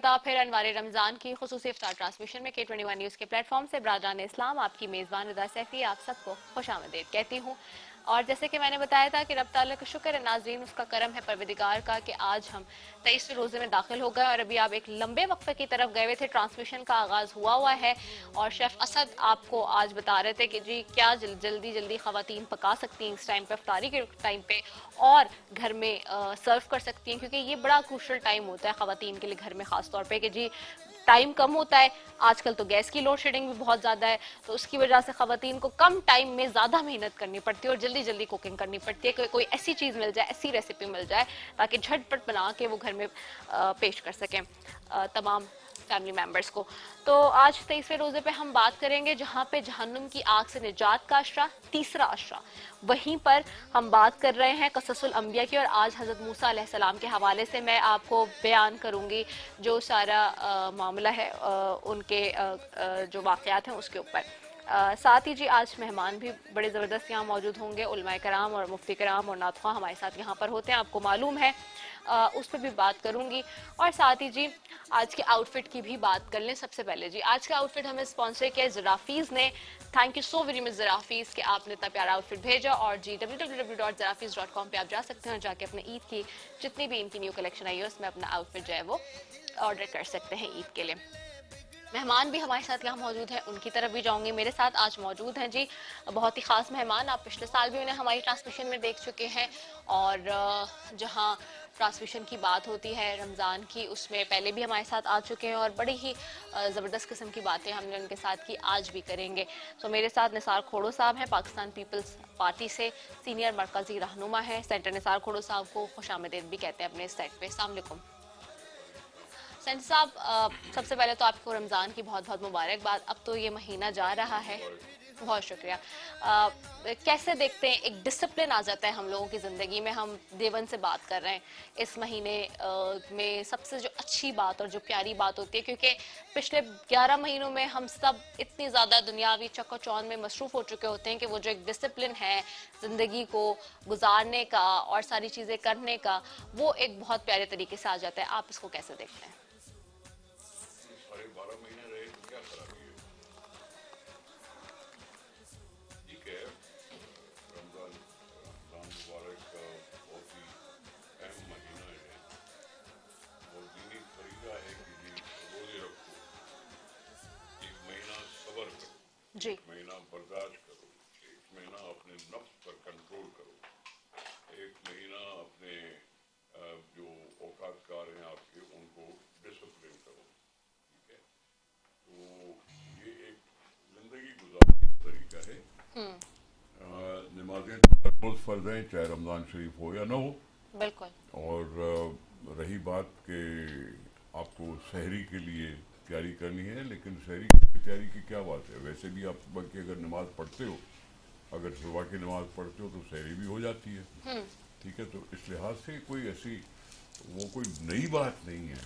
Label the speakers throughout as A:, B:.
A: मरतबा फिर अनवार रमज़ान की खुसूसी इफ्तार ट्रांसमिशन में K21 न्यूज़ के प्लेटफॉर्म से बरादरान इस्लाम आपकी मेज़बान रदा सैफी आप सबको खुशामदीद कहती हूँ। और जैसे कि मैंने बताया था कि रब ताला का शुक्र है नाज़रीन, उसका करम है परवरदिगार का कि आज हम 23वें रोज़े में दाखिल हो गए और अभी आप एक लंबे वक्फे की तरफ गए हुए थे। ट्रांसमिशन का आगाज़ हुआ है और शेफ़ असद आपको आज बता रहे थे कि जी क्या जल्दी जल्दी ख़वातीन पका सकती हैं इस टाइम पे, इफ्तारी के टाइम पे, और घर में सर्व कर सकती हैं, क्योंकि ये बड़ा क्रूशल टाइम होता है ख़वातीन के लिए घर में, ख़ास तौर पे कि जी टाइम कम होता है। आजकल तो गैस की लोड शेडिंग भी बहुत ज़्यादा है, तो उसकी वजह से ख़वातीन को कम टाइम में ज़्यादा मेहनत करनी पड़ती है और जल्दी जल्दी कुकिंग करनी पड़ती है कि कोई ऐसी चीज़ मिल जाए, ऐसी रेसिपी मिल जाए ताकि झटपट बना के वो घर में पेश कर सकें तमाम फैमिली मेंबर्स को। तो आज 23वें रोजे पे हम बात करेंगे जहां पे जहन्नुम की आग से निजात का अशरा, तीसरा अशरा, वहीं पर हम बात कर रहे हैं कससुल अंबिया की। और आज हजरत मूसा अलैहिस्सलाम के हवाले से मैं आपको बयान करूंगी जो सारा मामला है, उनके जो वाकयात हैं उसके ऊपर। साथ ही जी आज मेहमान भी बड़े ज़बरदस्त यहाँ मौजूद होंगे, उलमाए कराम और मुफ्ती कराम और नातख़्वा हमारे साथ यहाँ पर होते हैं, आपको मालूम है। उस पर भी बात करूंगी। और साथ ही जी आज के आउटफिट की भी बात कर लें। सबसे पहले जी आज का आउटफिट हमें स्पॉन्सर किया है ज़राफ़ीज़ ने। Thank you so very much ज़राफ़ीज़ कि आपने इतना प्यारा आउटफिट भेजा। और जी www.zarafeez.com पे आप जा सकते हैं और जाके अपने ईद की जितनी भी इनकी न्यू कलेक्शन आई है उसमें अपना आउटफिट जो है वो ऑर्डर कर सकते हैं ईद के लिए। मेहमान भी हमारे साथ यहाँ मौजूद हैं, उनकी तरफ भी जाऊंगी। मेरे साथ आज मौजूद हैं जी बहुत ही ख़ास मेहमान, आप पिछले साल भी उन्हें हमारी ट्रांसमिशन में देख चुके हैं। और जहाँ ट्रांसमिशन की बात होती है रमज़ान की, उसमें पहले भी हमारे साथ आ चुके हैं और बड़ी ही ज़बरदस्त किस्म की बातें हमने उनके साथ की, आज भी करेंगे। तो मेरे साथ निसार खोड़ो साहब हैं, पाकिस्तान पीपल्स पार्टी से सीनियर मरकज़ी रहनुमा है। सेंटर निसार खोड़ो साहब को खुशामदीद भी कहते हैं अपने इस साइड पे। अस्सलाम वालेकुम सेंटर साहब, सबसे पहले तो आपको रमज़ान की बहुत बहुत मुबारकबाद। अब तो ये महीना जा रहा है, बहुत शुक्रिया। कैसे देखते हैं, एक डिसिप्लिन आ जाता है हम लोगों की ज़िंदगी में। हम देवन से बात कर रहे हैं इस महीने में सबसे जो अच्छी बात और जो प्यारी बात होती है, क्योंकि पिछले 11 महीनों में हम सब इतनी ज़्यादा दुनियावी चक्कर में मसरूफ़ हो चुके होते हैं कि वो जो एक डिसिप्लिन है ज़िंदगी को गुजारने का और सारी चीज़ें करने का, वो एक बहुत प्यारे तरीके से आ जाता है। आप इसको कैसे देखते हैं?
B: साढ़े 12 महीने रहे तो क्या खराबी है। ठीक है, रमजान रमजान मुबारक का बहुत ही अहम महीना है और दीनी फरीदा है कि जी रोजे रखो, एक महीना सब्र करो,
A: जी
B: एक महीना बर्दाश्त करो, एक महीना अपने नफ्स पर कंट्रोल करो, एक महीना अपने जो औकातकार हैं आपके उनको डिसिप्लिन करो। ठीक है, तो ये एक जिंदगी गुजारने का तरीका है। नमाजें रोज फर्ज हैं, चाहे रमज़ान शरीफ हो या ना हो।
A: बिल्कुल।
B: और रही बात कि आपको सहरी के लिए तैयारी करनी है, लेकिन सहरी की तैयारी की क्या बात है, वैसे भी आप सुबह की अगर नमाज पढ़ते हो, अगर सुबह की नमाज पढ़ते हो तो सहरी भी हो जाती है। ठीक है, तो इस लिहाज से कोई ऐसी वो कोई नई बात नहीं है।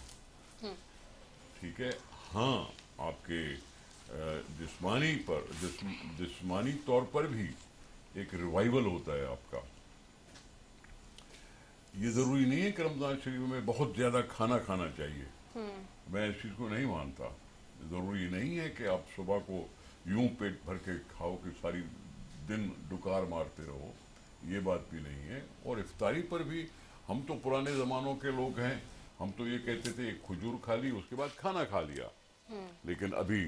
B: ठीक है, हाँ, आपके जिस्मानी तौर पर भी एक रिवाइवल होता है आपका। ये ज़रूरी नहीं है कि रमज़ान शरीफ में बहुत ज़्यादा खाना खाना चाहिए, मैं इस चीज़ को नहीं मानता। ज़रूरी नहीं है कि आप सुबह को यूं पेट भर के खाओ कि सारी दिन डुकार मारते रहो, ये बात भी नहीं है। और इफ्तारी पर भी हम तो पुराने ज़मानों के लोग हैं, हम तो ये कहते थे एक खजूर खा ली उसके बाद खाना खा लिया। लेकिन अभी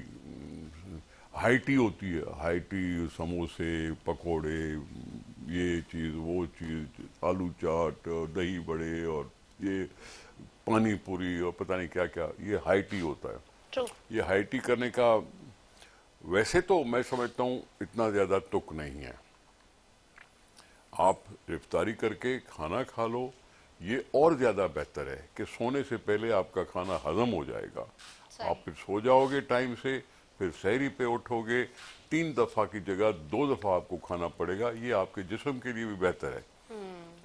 B: हाई टी होती है, हाई टी, समोसे, पकोड़े, ये चीज़ वो चीज़, आलू चाट, दही बड़े और ये पानी पूरी और पता नहीं क्या क्या, ये हाई टी होता है।
A: ट्रू।
B: ये हाई टी करने का वैसे तो मैं समझता हूँ इतना ज़्यादा तुक नहीं है। आप इफ्तारी करके खाना खा लो, ये और ज़्यादा बेहतर है कि सोने से पहले आपका खाना हजम हो जाएगा।
A: सही।
B: आप फिर सो जाओगे टाइम से, फिर सहरी पे उठोगे, 3 दफ़ा की जगह 2 दफ़ा आपको खाना पड़ेगा, ये आपके जिस्म के लिए भी बेहतर है।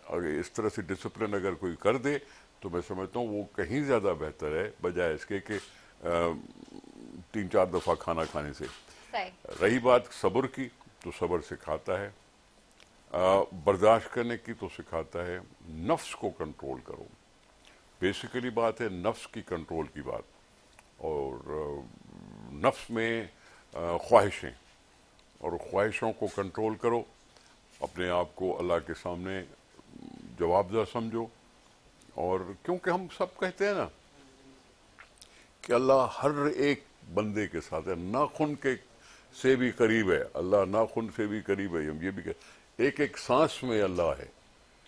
B: अगर इस तरह से डिसिप्लिन अगर कोई कर दे तो मैं समझता हूँ वो कहीं ज़्यादा बेहतर है बजाय इसके कि 3-4 दफ़ा खाना खाने से।
A: सही।
B: रही बात सब्र की, तो सब्र सिखाता है, बर्दाश्त करने की तो सिखाता है, नफ्स को कंट्रोल करो। बेसिकली बात है नफ्स की कंट्रोल की बात। और नफ्स में ख्वाहिशें, और ख्वाहिशों को कंट्रोल करो, अपने आप को अल्लाह के सामने जवाबदेह समझो। और क्योंकि हम सब कहते हैं ना कि अल्लाह हर एक बंदे के साथ है, नाखून के से भी करीब है अल्लाह, नाखून से भी करीब है, हम ये भी कह, एक एक सांस में अल्लाह है।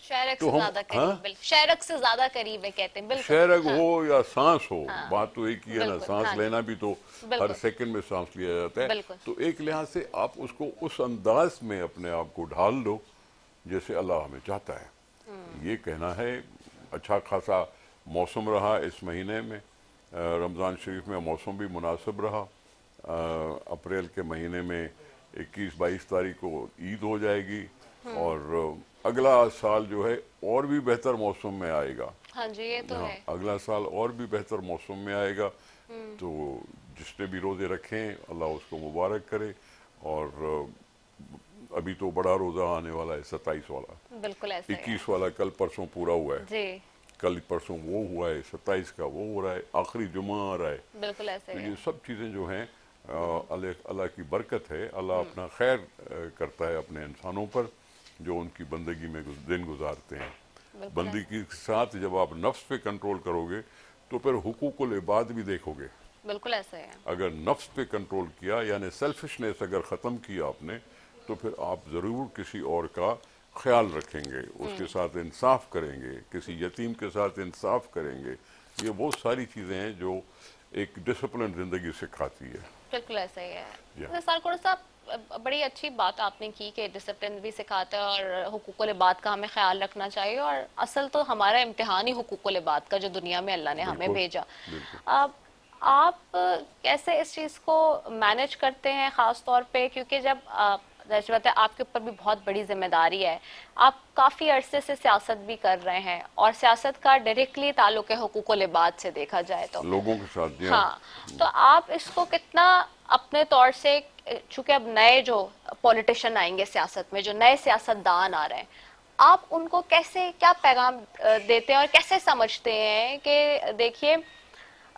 A: शायरक
B: तो
A: से
B: हम,
A: ज्यादा
B: हाँ,
A: करीब, बिल्कुल शायरक से ज्यादा करीब है कहते हैं, बिल्कुल।
B: शहरग
A: हाँ,
B: हो या सांस हो,
A: हाँ,
B: बात तो एक ही है ना,
A: बिल्कुल,
B: सांस
A: हाँ जी,
B: लेना भी तो हर
A: बिल्कुल,
B: सेकंड में सांस लिया जाता है।
A: बिल्कुल,
B: तो एक लिहाज से आप उसको उस अंदाज में अपने आप को ढाल लो जैसे अल्लाह हमें चाहता है। ये कहना है। अच्छा खासा मौसम रहा इस महीने में, रमज़ान शरीफ में मौसम भी मुनासिब रहा। अप्रैल के महीने में 21-22 तारीख को ईद हो जाएगी, और अगला साल जो है और भी बेहतर मौसम में आएगा।
A: हाँ जी, ये तो
B: हाँ,
A: है।
B: अगला साल और भी बेहतर मौसम में आएगा। तो जिसने भी रोजे रखें अल्लाह उसको मुबारक करे। और अभी तो बड़ा रोजा आने वाला है, 27 वाला,
A: बिल्कुल ऐसा ही है
B: 21 वाला कल परसों पूरा हुआ है,
A: जी,
B: कल परसों वो हुआ है, 27 का वो हो रहा है, आखिरी जुमा आ रहा है।
A: बिल्कुल ऐसा
B: तो
A: ही
B: ये
A: है।
B: सब चीज़ें जो हैं अल्लाह अल्लाह की बरकत है। अल्लाह अपना खैर करता है अपने इंसानों पर जो उनकी बंदगी में दिन गुजारते हैं।
A: बिल्कुल ऐसा,
B: बंदगी के साथ जब आप नफ्स पे कंट्रोल करोगे तो फिर हुकूकुल इबाद भी देखोगे।
A: बिल्कुल ऐसा ही है।
B: अगर नफ्स पे कंट्रोल किया, यानी सेल्फिशनेस अगर ख़त्म किया आपने, तो फिर आप ज़रूर किसी और का ख्याल रखेंगे, उसके साथ इंसाफ करेंगे, किसी यतीम के साथ इंसाफ करेंगे। ये वो सारी चीज़ें हैं जो एक डिसिप्लिन ज़िंदगी सिखाती है।
A: बिल्कुल ऐसा ही है।
B: या
A: तो सर साहब, बड़ी अच्छी बात आपने की कि डिसिप्लिन भी सिखाता है और हुकूकुल इबाद का हमें ख्याल रखना चाहिए, और असल तो हमारा इम्तिहान ही हुकूकुल इबाद का जो दुनिया में अल्लाह ने हमें
B: बिल्कुल,
A: भेजा।
B: बिल्कुल।
A: अब आप कैसे इस चीज़ को मैनेज करते हैं ख़ास तौर पे, क्योंकि जब जाहिर बात है आपके ऊपर भी बहुत बड़ी जिम्मेदारी है, आप काफ़ी अरसे से सियासत भी कर रहे हैं और सियासत का डायरेक्टली ताल्लुक है हुकूकुल इबाद से देखा जाए तो।
B: लोगों के साथ, जी हाँ।
A: हाँ, तो आप इसको कितना अपने तौर से, चूंकि अब नए जो पॉलिटिशियन आएंगे सियासत में, जो नए सियासतदान आ रहे हैं, आप उनको कैसे क्या पैगाम देते हैं और कैसे समझते हैं कि देखिए,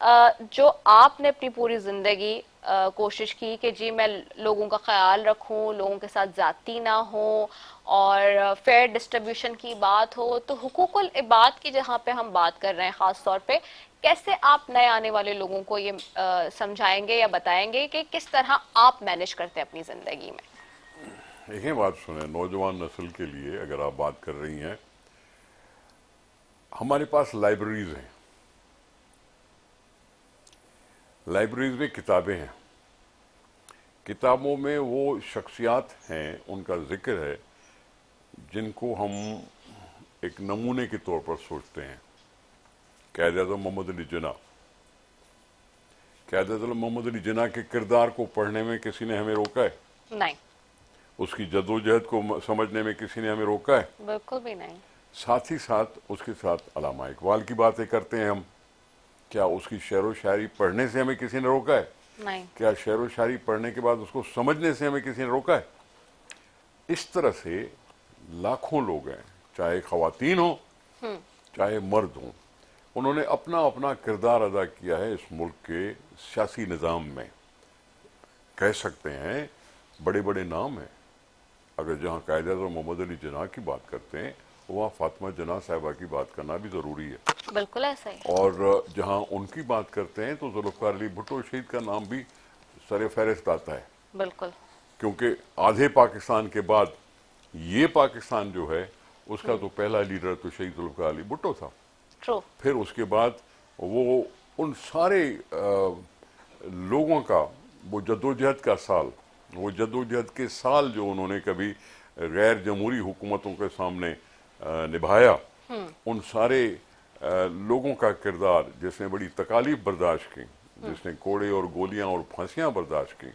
A: जो आपने अपनी पूरी जिंदगी कोशिश की कि जी मैं लोगों का ख्याल रखूं, लोगों के साथ जाती ना हो और फेयर डिस्ट्रीब्यूशन की बात हो, तो हुकूकुल इबाद की जहां पे हम बात कर रहे हैं खास तौर पे, कैसे आप नए आने वाले लोगों को ये समझाएंगे या बताएंगे कि किस तरह आप मैनेज करते हैं अपनी जिंदगी में?
B: एक ही बात सुने, नौजवान नस्ल के लिए अगर आप बात कर रही हैं, हमारे पास लाइब्रेरीज हैं, लाइब्रेरीज में किताबें हैं, किताबों में वो शख्सियात हैं, उनका जिक्र है जिनको हम एक नमूने के तौर पर सोचते हैं। क़ायद-ए-आज़म मोहम्मद अली जिन्ना, क़ायद-ए-आज़म मोहम्मद अली जिन्ना के किरदार को पढ़ने में किसी ने हमें रोका है?
A: नहीं,
B: उसकी जद्दोजहद को समझने में किसी ने हमें रोका है?
A: बिल्कुल भी नहीं।
B: साथ ही साथ उसके साथ अल्लामा इकबाल की बातें करते हैं हम, क्या उसकी शेर व शायरी पढ़ने से हमें किसी ने रोका है?
A: नहीं,
B: क्या शेर व शायरी पढ़ने के बाद उसको समझने से हमें किसी ने रोका है? इस तरह से लाखों लोग हैं, चाहे ख़वातीन हो चाहे मर्द हों, उन्होंने अपना अपना किरदार अदा किया है इस मुल्क के सियासी निज़ाम में। कह सकते हैं बड़े बड़े नाम हैं, अगर जहाँ क़ायद-ए-आज़म मोहम्मद अली जिन्ना की बात करते हैं, वहाँ फातिमा जिन्ना साहिबा की बात करना भी ज़रूरी है।
A: बिल्कुल ऐसा ही।
B: और जहाँ उनकी बात करते हैं तो ज़ुल्फ़िकार अली भुट्टो शहीद का नाम भी सर फहरिस्त आता है,
A: बिल्कुल,
B: क्योंकि आधे पाकिस्तान के बाद ये पाकिस्तान जो है उसका तो पहला लीडर तो शहीद ज़ुल्फ़िकार अली भुट्टो था।
A: ट्रू,
B: फिर उसके बाद वो उन सारे लोगों का वो जद्दोजहद का साल, वो जद्दोजहद के साल जो उन्होंने कभी गैर जमहूरी हुकूमतों के सामने निभाया, उन सारे लोगों का किरदार, जिसने बड़ी तकालीफ बर्दाश्त की, जिसने कोड़े और गोलियां और फांसियां बर्दाश्त की,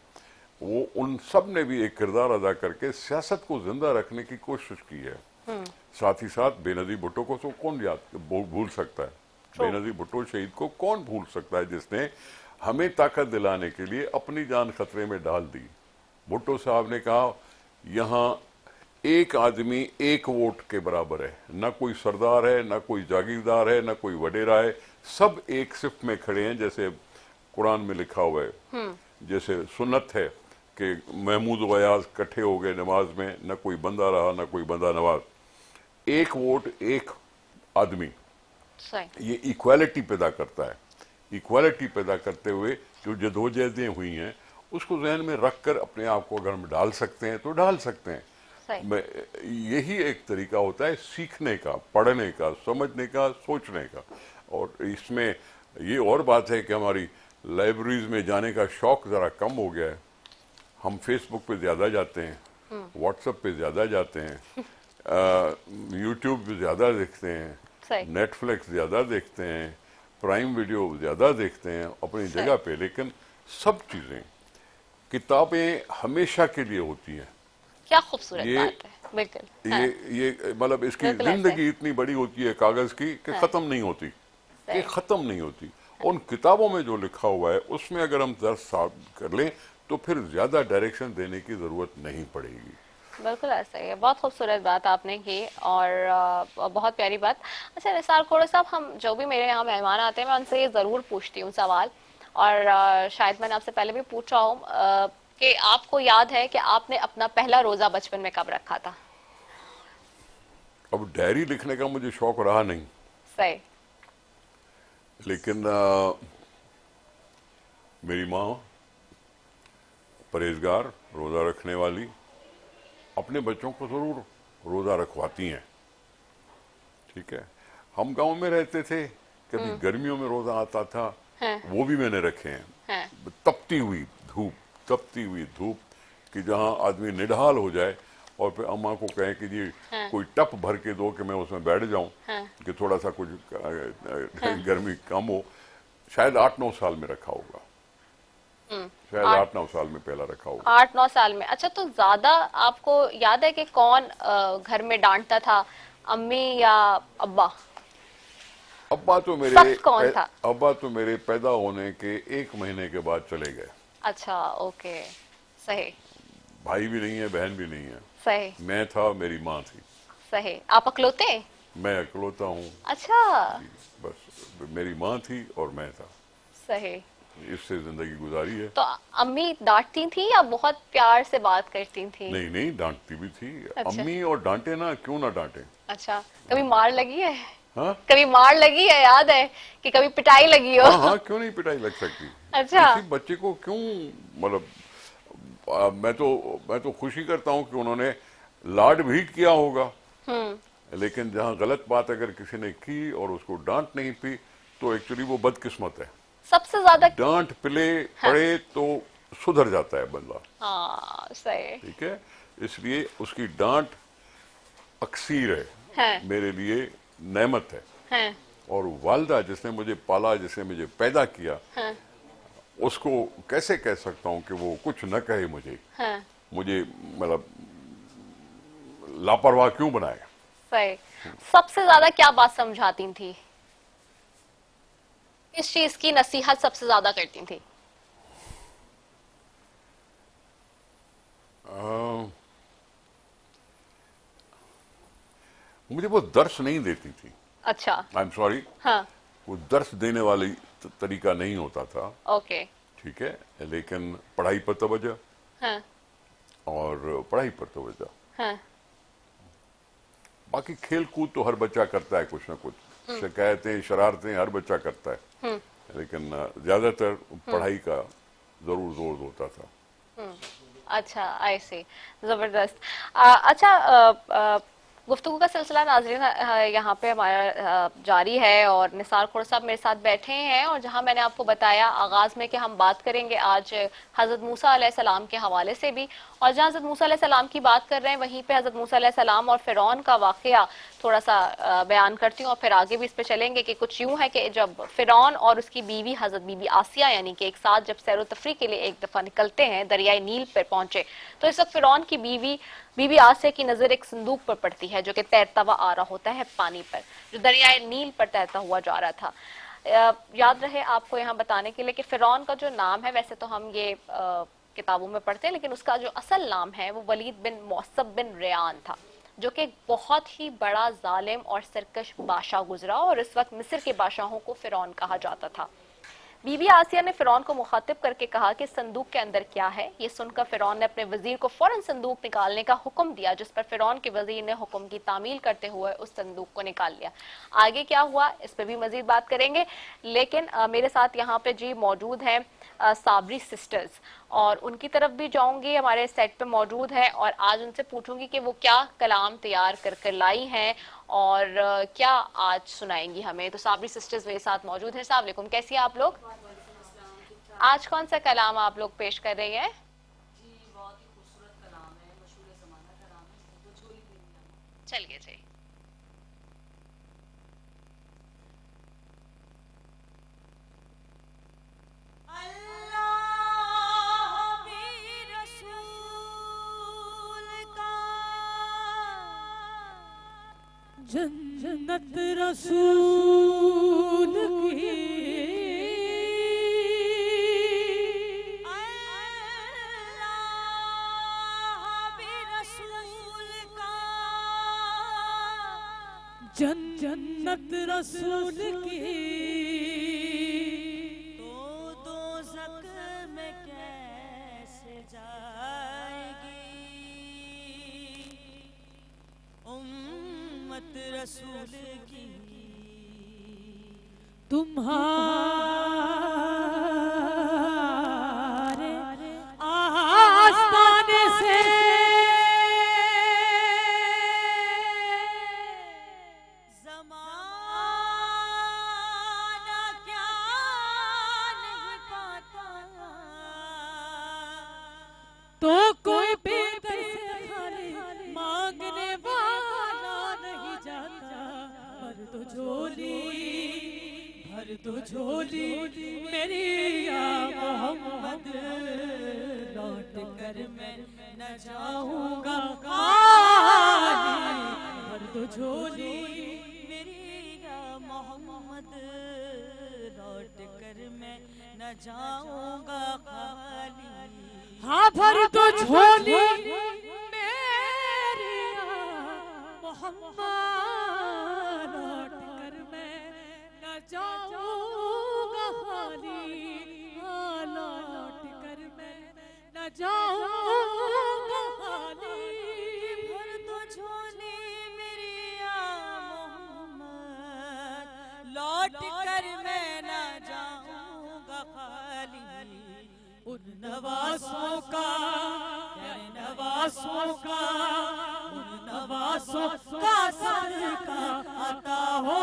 B: वो उन सब ने भी एक किरदार अदा करके सियासत को जिंदा रखने की कोशिश की है। साथ ही साथ बेनज़ीर भुट्टो को तो कौन भूल सकता है? बेनज़ीर भुट्टो शहीद को कौन भूल सकता है, जिसने हमें ताकत दिलाने के लिए अपनी जान खतरे में डाल दी। भुट्टो साहब ने कहा यहाँ एक आदमी एक वोट के बराबर है, ना कोई सरदार है, ना कोई जागीरदार है, ना कोई वडेरा है, सब एक सिफ में खड़े हैं, जैसे कुरान में लिखा हुआ है। जैसे सुन्नत है कि महमूद व अयाज इकट्ठे हो गए नमाज में, न कोई बंदा रहा न कोई बंदा नवाज, एक वोट एक आदमी,
A: सही।
B: ये इक्वालिटी पैदा करता है। इक्वालिटी पैदा करते हुए जो जदोजहदें हुई हैं उसको जहन में रखकर अपने आप को अगर हम डाल सकते हैं तो डाल सकते हैं।
A: सही।
B: यही एक तरीका होता है सीखने का, पढ़ने का, समझने का, सोचने का। और इसमें ये और बात है कि हमारी लाइब्रेरीज में जाने का शौक ज़रा कम हो गया है। हम फेसबुक पे ज़्यादा जाते हैं, व्हाट्सएप पे ज़्यादा जाते हैं, यूट्यूब पे ज़्यादा देखते हैं, नेटफ्लिक्स ज़्यादा देखते हैं, प्राइम वीडियो ज़्यादा देखते हैं अपनी जगह पे। लेकिन सब चीज़ें, किताबें हमेशा के लिए होती हैं।
A: क्या खूबसूरत बात है। बिल्कुल। हाँ।
B: ये मतलब इसकी
A: बिल्कुल ऐसे।
B: जिंदगी इतनी बड़ी होती है कागज की कि
A: हाँ।
B: खत्म नहीं होती,
A: सही।
B: कि खत्म नहीं होती। उन किताबों में जो लिखा हुआ है उसमें अगर हम दर्ज साफ कर लें तो फिर ज्यादा डायरेक्शन देने की जरूरत नहीं पड़ेगी।
A: बिल्कुल ऐसा ही है। बहुत खूबसूरत बात आपने की और बहुत प्यारी बात। अच्छा निसार खोड़े साहब, हम जो भी मेरे यहाँ मेहमान आते हैं मैं उनसे ये ज़रूर पूछती हूँ सवाल, और शायद मैंने आपसे पहले भी पूछा हूँ कि आपको याद है कि आपने अपना पहला रोज़ा बचपन में कब रखा था?
B: अब डायरी लिखने का मुझे शौक रहा नहीं,
A: सही।
B: लेकिन मेरी माँ परहेजगार, रोजा रखने वाली, अपने बच्चों को जरूर रोजा रखवाती हैं। ठीक है, हम गांव में रहते थे, कभी गर्मियों में रोजा आता था,
A: हाँ।
B: वो भी मैंने रखे हैं।
A: हाँ।
B: तपती हुई धूप, तपती हुई धूप कि जहां आदमी निढाल हो जाए और फिर अम्मा को कहें कि जी
A: हाँ।
B: कोई टप भर के दो कि मैं उसमें बैठ जाऊं,
A: हाँ।
B: कि थोड़ा सा कुछ गर्मी कम हो। शायद 8-9 साल में रखा होगा, शायद 8-9 साल में पहला रखा होगा।
A: 8-9 साल में। अच्छा, तो ज्यादा आपको याद है कि कौन घर में डांटता था, अम्मी या अब्बा?
B: अब्बा तो मेरे
A: सख्त कौन था?
B: अब्बा तो मेरे पैदा होने के 1 महीने के बाद चले गए।
A: अच्छा, ओके। सही।
B: भाई भी नहीं है, बहन भी नहीं है।
A: सही।
B: मैं था, मेरी माँ थी।
A: सही। आप अकलौते?
B: मैं अकेलौता हूँ।
A: अच्छा।
B: बस मेरी माँ थी और मैं था,
A: सही।
B: इससे जिंदगी गुजारी है।
A: तो अम्मी डांटती थी या बहुत प्यार से बात करती थी?
B: नहीं नहीं, डांटती भी थी।
A: अच्छा।
B: अम्मी और डांटे ना, क्यों ना डांटे।
A: अच्छा, कभी मार लगी है?
B: हाँ
A: कभी मार लगी है, याद है कि कभी पिटाई लगी हो?
B: हाँ हाँ, क्यों नहीं पिटाई लग सकती।
A: अच्छा।
B: किसी बच्चे को क्यों, मतलब मैं तो खुशी करता हूँ कि उन्होंने लाड भी किया होगा, लेकिन जहाँ गलत बात अगर किसी ने की और उसको डांट नहीं पी तो एक्चुअली वो बदकिस्मत है।
A: सबसे ज्यादा।
B: डांट पिले पड़े तो सुधर जाता है बंदा।
A: हाँ, सही।
B: ठीक है, इसलिए उसकी डांट अक्सीर है, मेरे लिए नेमत है। और वालदा जिसने मुझे पाला, जिसने मुझे पैदा किया, उसको कैसे कह सकता हूं कि वो कुछ न कहे मुझे, मुझे मतलब लापरवाह क्यों बनाए।
A: सही। सबसे ज्यादा क्या बात समझाती थी? किस चीज की नसीहत सबसे ज्यादा करती थी?
B: मुझे वो दर्श नहीं देती थी।
A: अच्छा।
B: I am sorry.
A: हाँ।
B: वो दर्श देने वाली तरीका नहीं होता था।
A: ओके।
B: ठीक है, लेकिन पढ़ाई पर तवज्जो,
A: हाँ।
B: और पढ़ाई पर तवज्जो।
A: हाँ।
B: बाकी खेल कूद तो हर बच्चा करता है, कुछ ना कुछ शिकायतें शरारतें हर बच्चा करता है, लेकिन ज्यादातर पढ़ाई का जरूर जोर होता था।
A: अच्छा, आई सी। जबरदस्त। अच्छा, गुफ्तगू का सिलसिला नाज़रीन यहाँ पे हमारा जारी है और निसार खोड़ साहब मेरे साथ बैठे हैं, और जहाँ मैंने आपको बताया आगाज में कि हम बात करेंगे आज हज़रत मूसा अलैहिस्सलाम के हवाले से भी, और जहाँ हज़रत मूसा अलैहिस्सलाम की बात कर रहे हैं वहीं पे हज़रत मूसा अलैहिस्सलाम और फ़िरौन का वाक़या थोड़ा सा बयान करती हूँ और फिर आगे भी इस पे चलेंगे। कि कुछ यूं है कि जब फ़िरौन और उसकी बीवी हज़रत बीबी आसिया यानी कि एक साथ जब सैर तफरी के लिए एक दफ़ा निकलते हैं, दरियाए नील पर पहुंचे, तो इस वक्त फ़िरौन की बीबी आसिया की नजर एक संदूक पर पड़ती है जो कि तैरता हुआ आ रहा होता है पानी पर, जो दरियाए नील पर तैरता हुआ जा रहा था। याद रहे आपको यहाँ बताने के लिए कि फ़िरौन का जो नाम है, वैसे तो हम ये किताबों में पढ़ते हैं, लेकिन उसका जो असल नाम है वो वलीद बिन मौसब बिन रेयान था, जो कि एक बहुत ही बड़ा जालिम और सरकश बादशाह गुजरा, और इस वक्त मिस्र के बादशाहों को फ़िरौन कहा जाता था। बीबी आसिया ने फिरौन को मुखातिब करके कहा कि संदूक के अंदर क्या है। ये सुनकर फिरौन ने अपने वजीर को फौरन संदूक निकालने का हुक्म दिया, जिस पर फिरौन के वजीर ने हुक्म की तामील करते हुए उस संदूक को निकाल लिया। आगे क्या हुआ इस पे भी मजीद बात करेंगे, लेकिन मेरे साथ यहाँ पे जी मौजूद हैं साबरी सिस्टर्स, और उनकी तरफ भी जाऊंगी, हमारे सेट पे मौजूद है, और आज उनसे पूछूंगी कि वो क्या कलाम तैयार कर कर लाई हैं और क्या आज सुनाएंगी हमें। तो साबरी सिस्टर्स मेरे साथ मौजूद हैं। अस्सलाम वालेकुम, कैसी हैं आप लोग? आज कौन सा कलाम आप लोग पेश कर रही हैं?
C: जी बहुत ही खूबसूरत कलाम है, मशहूर ज़माना कलाम है, वो झोली देनी।
A: चलिए जी।
C: जन्नत रसूल की जन्नत रसूल की तो दोज़ख में कैसे जाएगी उम्मत रसूल की। तुम्हारे आस्ताने से ज़माना क्या नहीं पाता, तो कोई बेदर से खाली मांगने वाला नहीं जाता। भर दो झोली मेरी या मोहम्मद, लौट कर मैं न जाऊंगा खाली। भर दो झोली मेरी या मोहम्मद, लौट कर मैं न जाऊंगा खाली। हाँ भर दो झोली मेरी या मोहम्मद, लौट कर मैं न जाऊंगा खाली। हाँ लौट कर मैं न जाऊंगा खाली। भर दो झोली मेरी या मोहम्मद, लौट कर मैं न जाऊंगा खाली। उन नवासों का उन नवासों का सदका अता हो,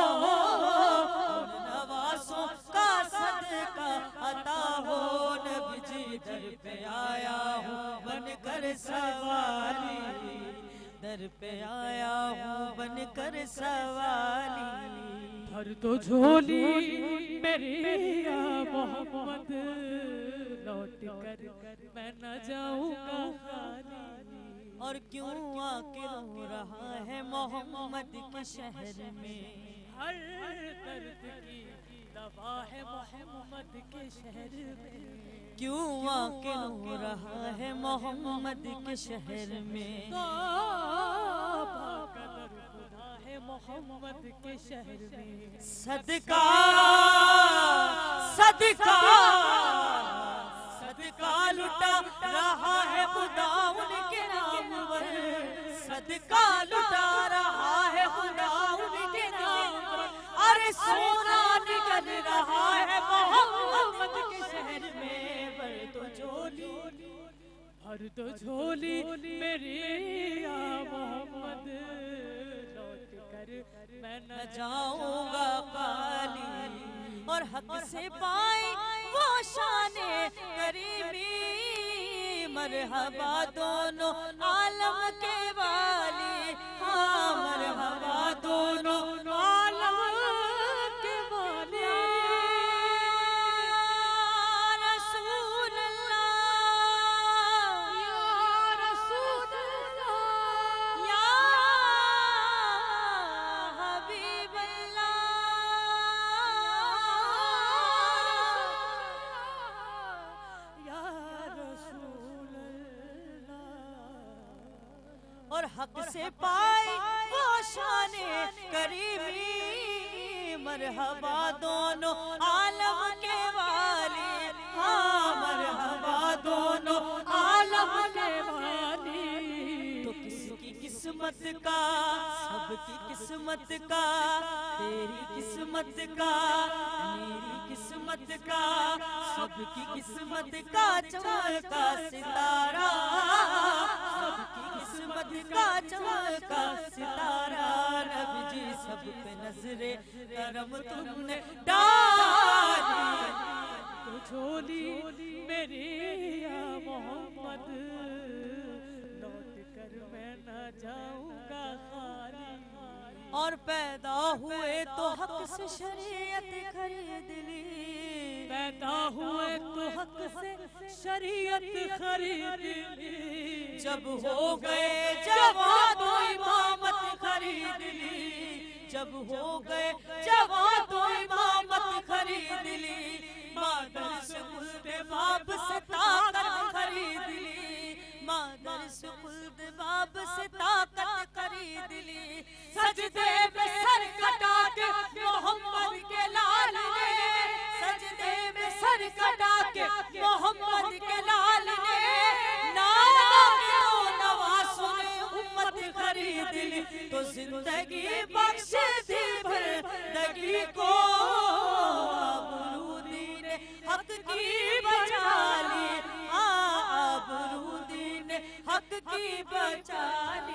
C: उन नवासों का सदका अता हो। नबी जी दर पे आया हूँ बनकर सवाली, दर पे आया हूँ बनकर सवाली। भर दो झोली मेरी या मोहम्मद, लौट कर मैं न जाऊंगा खाली। और क्यों आके रो रहा है मोहम्मद के शहर में, हर दर्द की दवा है मोहम्मद के शहर में। क्यों आके रो रहा है मोहम्मद के शहर में, मोहम्मद के शहर में। सदका सदका सदका लुटा रहा है खुदा उनके नाम पर, सदका लुटा रहा है खुदा उनके नाम पर। अरे सोना निकल रहा है मोहम्मद के शहर में। भर दो झोली मेरी या मोहम्मद, लौट कर मैं न जाऊंगा खाली। और हक से पाए वो शाने करीबी, मरहबा दोनों आलम के वाली। हाँ मरहबा दोनों आलम के वाली। रसूल अल्लाह या रसूल अल्लाह या हबीब अल्लाह या रसूल अल्लाह। और हक से पाए वो शाने करीबी, मरहबा दोनों आलम के वाली। किस्मत का, सबकी किस्मत का, तेरी किस्मत का, मेरी किस्मत का, सबकी किस्मत का चमका सितारा, सबकी किस्मत का चमका सितारा। नबी जी सब पे नजरे करम तुमने डाली, तो झोली मेरी या मोहम्मद, लौट कर मैं न जाऊंगा खाली। और पैदा हुए तो हक से शरीयत खरीद ली, पैदा हुए तो हक से शरीयत खरीद ली। जब हो गए जवान तो इमामत खरीद ली, जब हो गए जवान तो इमामत खरीद ली। मादर से खुल्द बाप से ताकत खरीद ली, मादर से खुल्द बाप से ताकत खरीद ली। सजदे में सर कटा के मोहम्मद के लाल ने, सजदे में सर कटा के मोहम्मद के लाल ने, नारा के दो नवासों ने उम्मत खरीद ली। तो जिंदगी बख्श दी जिंदगी को, आबरूदी ने हक की बचा ली, आबरूदी ने हक की बचा ली।